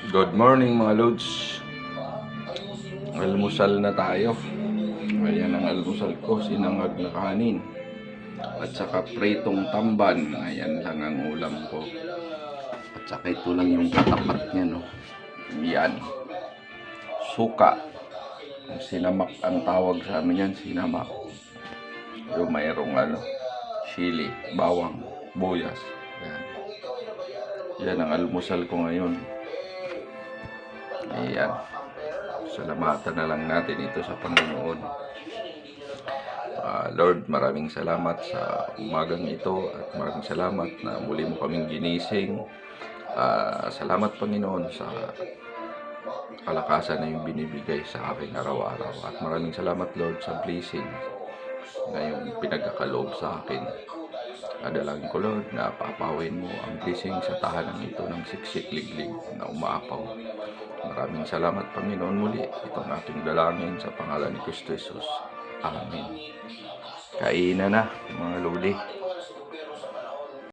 Good morning mga lods. Almusal na tayo. Ayan ang almusal ko, sinangag na kanin at saka pritong tamban. Ayan lang ang ulam ko. At saka ito lang yung katapat niya, no. Yan. Suka. Sinamak ang tawag sa amin yan, sinamak. Yung mayroong chili, bawang, buyas. Yan. Yan ang almusal ko ngayon. Ayan. Salamatan na lang natin ito sa Panginoon. Lord, maraming salamat sa umagang ito at maraming salamat na muli mo kaming ginising. Salamat Panginoon sa kalakasan na yung binibigay sa akin araw-araw. At maraming salamat Lord sa blessing na yung pinagkakaloob sa akin. Adalangin ko Lord na papawin mo ang blessing sa tahanan ito ng siksik liglig na umaapaw. Maraming salamat Panginoon muli. Itong ating dalangin sa pangalan ni Kristo Jesus. Amen. Kainan na mga lodi.